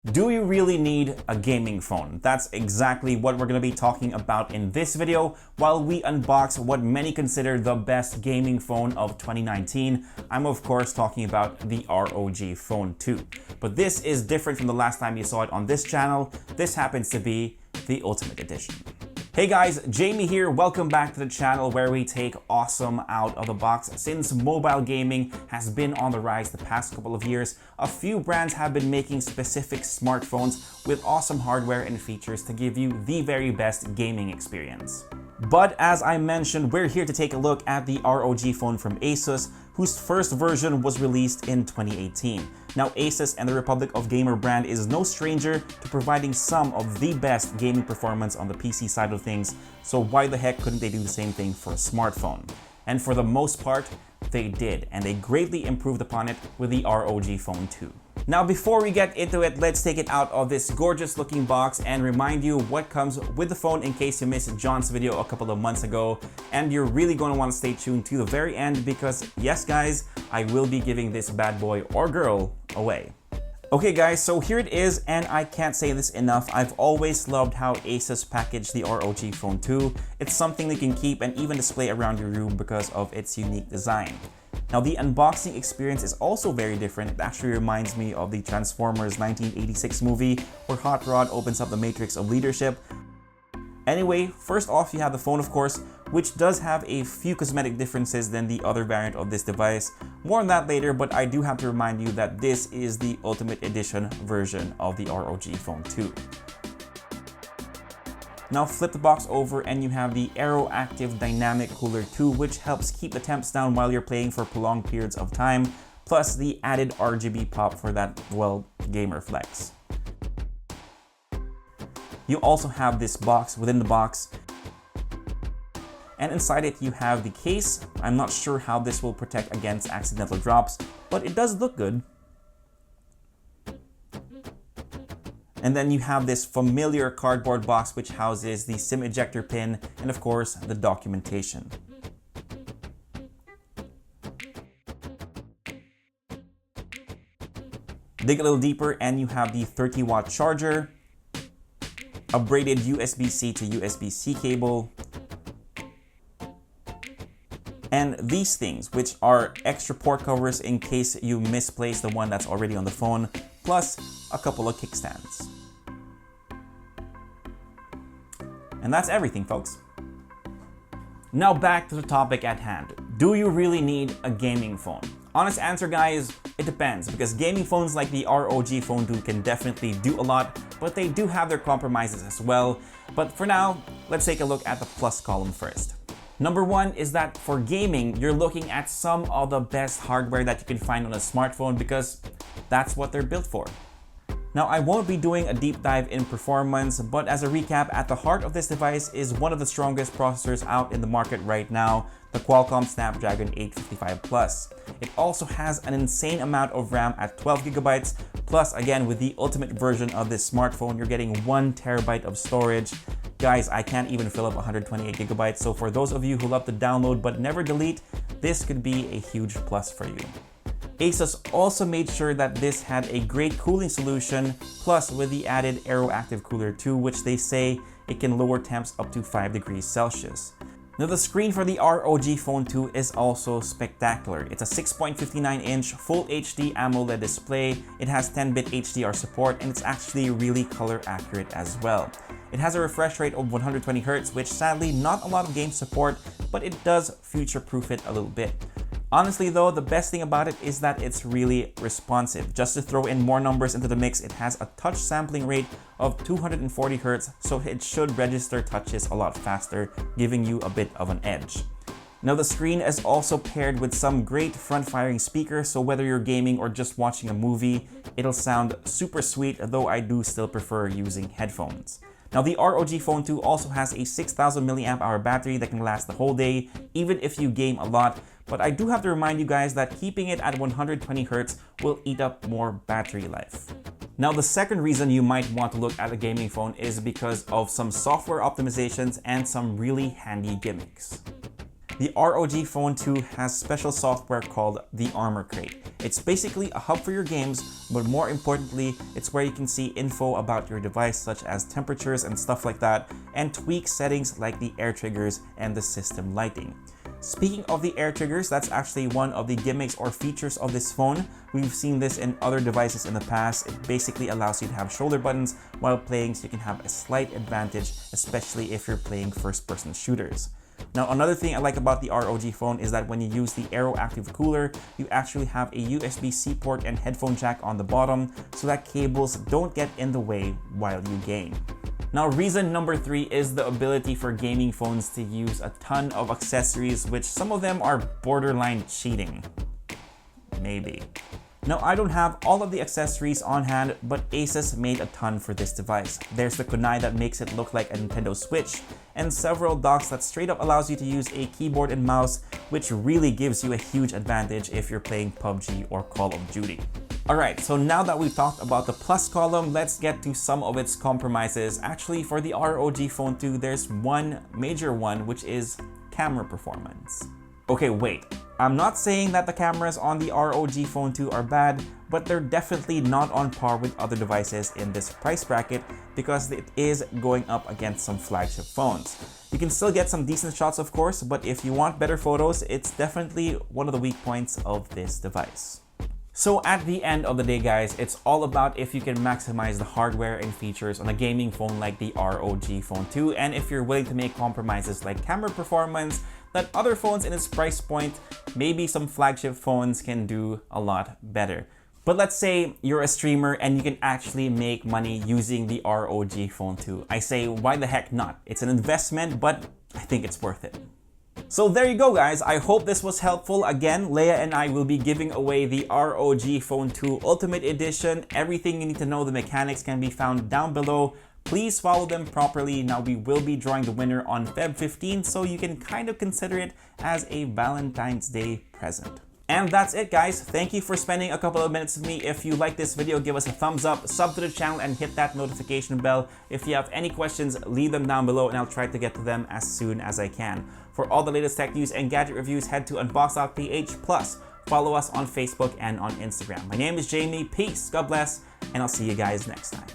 Do you really need a gaming phone? That's exactly what we're going to be talking about in this video. While we unbox what many consider the best gaming phone of 2019, I'm of course talking about the ROG Phone 2. But this is different from the last time you saw it on this channel. This happens to be the Ultimate Edition. Hey guys, Jamie here. Welcome back to the channel where we take awesome out of the box. Since mobile gaming has been on the rise the past couple of years, a few brands have been making specific smartphones with awesome hardware and features to give you the very best gaming experience. But as I mentioned, we're here to take a look at the ROG Phone from ASUS, whose first version was released in 2018. Now, ASUS and the Republic of Gamer brand is no stranger to providing some of the best gaming performance on the PC side of things, so why the heck couldn't they do the same thing for a smartphone? And for the most part, they did, and they greatly improved upon it with the ROG Phone 2. Now, before we get into it, let's take it out of this gorgeous looking box and remind you what comes with the phone in case you missed John's video a couple of months ago. And you're really going to want to stay tuned to the very end because, yes guys, I will be giving this bad boy or girl away. Okay guys, so here it is, and I can't say this enough. I've always loved how ASUS packaged the ROG Phone 2. It's something you can keep and even display around your room because of its unique design. Now, the unboxing experience is also very different. It actually reminds me of the Transformers 1986 movie where Hot Rod opens up the matrix of leadership. Anyway, first off, you have the phone, of course, which does have a few cosmetic differences than the other variant of this device. More on that later, but I do have to remind you that this is the Ultimate Edition version of the ROG Phone 2. Now flip the box over and you have the Aero Active Dynamic Cooler 2, which helps keep the temps down while you're playing for prolonged periods of time, plus the added RGB pop for that, well, gamer flex. You also have this box within the box, and inside it you have the case. I'm not sure how this will protect against accidental drops, but it does look good. And then you have this familiar cardboard box which houses the SIM ejector pin and of course the documentation. Dig a little deeper and you have the 30-watt charger, a braided USB-C to USB-C cable, and these things, which are extra port covers in case you misplace the one that's already on the phone, plus a couple of kickstands. And that's everything, folks. Now back to the topic at hand. Do you really need a gaming phone? Honest answer, guys, it depends, because gaming phones like the ROG Phone 2 can definitely do a lot, but they do have their compromises as well. But for now, let's take a look at the plus column first. Number one is that for gaming, you're looking at some of the best hardware that you can find on a smartphone because that's what they're built for. Now, I won't be doing a deep dive in performance, but as a recap, at the heart of this device is one of the strongest processors out in the market right now, the Qualcomm Snapdragon 855 Plus. It also has an insane amount of RAM at 12 gigabytes, plus again, with the ultimate version of this smartphone, you're getting 1 terabyte of storage. Guys, I can't even fill up 128 gigabytes, so for those of you who love to download but never delete, this could be a huge plus for you. ASUS also made sure that this had a great cooling solution, plus with the added Aero Active Cooler 2, which they say it can lower temps up to 5 degrees Celsius. Now, the screen for the ROG Phone 2 is also spectacular. It's a 6.59-inch Full HD AMOLED display. It has 10-bit HDR support, and it's actually really color accurate as well. It has a refresh rate of 120 Hz, which sadly not a lot of games support, but it does future-proof it a little bit. Honestly though, the best thing about it is that it's really responsive. Just to throw in more numbers into the mix, it has a touch sampling rate of 240 Hz, so it should register touches a lot faster, giving you a bit of an edge. Now, the screen is also paired with some great front-firing speakers, so whether you're gaming or just watching a movie, it'll sound super sweet, though I do still prefer using headphones. Now, the ROG Phone 2 also has a 6,000 mAh battery that can last the whole day, even if you game a lot. But I do have to remind you guys that keeping it at 120 Hz will eat up more battery life. Now, the second reason you might want to look at a gaming phone is because of some software optimizations and some really handy gimmicks. The ROG Phone 2 has special software called the Armor Crate. It's basically a hub for your games, but more importantly, it's where you can see info about your device such as temperatures and stuff like that, and tweak settings like the air triggers and the system lighting. Speaking of the air triggers, that's actually one of the gimmicks or features of this phone. We've seen this in other devices in the past. It basically allows you to have shoulder buttons while playing, so you can have a slight advantage, especially if you're playing first-person shooters. Now, another thing I like about the ROG Phone is that when you use the Aero Active Cooler, you actually have a USB-C port and headphone jack on the bottom, so that cables don't get in the way while you game. Now, reason number 3 is the ability for gaming phones to use a ton of accessories, which some of them are borderline cheating. Maybe. Now, I don't have all of the accessories on hand, but ASUS made a ton for this device. There's the kunai that makes it look like a Nintendo Switch, and several docks that straight up allows you to use a keyboard and mouse, which really gives you a huge advantage if you're playing PUBG or Call of Duty. Alright, so now that we've talked about the plus column, let's get to some of its compromises. Actually, for the ROG Phone 2, there's one major one, which is camera performance. Okay, wait. I'm not saying that the cameras on the ROG Phone 2 are bad, but they're definitely not on par with other devices in this price bracket because it is going up against some flagship phones. You can still get some decent shots, of course, but if you want better photos, it's definitely one of the weak points of this device. So at the end of the day, guys, it's all about if you can maximize the hardware and features on a gaming phone like the ROG Phone 2, and if you're willing to make compromises like camera performance that other phones in its price point, maybe some flagship phones can do a lot better. But let's say you're a streamer and you can actually make money using the ROG Phone 2. I say, why the heck not? It's an investment, but I think it's worth it. So there you go, guys. I hope this was helpful. Again, Leia and I will be giving away the ROG Phone 2 Ultimate Edition. Everything you need to know, the mechanics, can be found down below. Please follow them properly. Now, we will be drawing the winner on Feb 15, so you can kind of consider it as a Valentine's Day present. And that's it, guys. Thank you for spending a couple of minutes with me. If you like this video, give us a thumbs up, sub to the channel, and hit that notification bell. If you have any questions, leave them down below and I'll try to get to them as soon as I can. For all the latest tech news and gadget reviews, head to unbox.ph. Plus, follow us on Facebook and on Instagram. My name is Jamie. Peace, God bless, and I'll see you guys next time.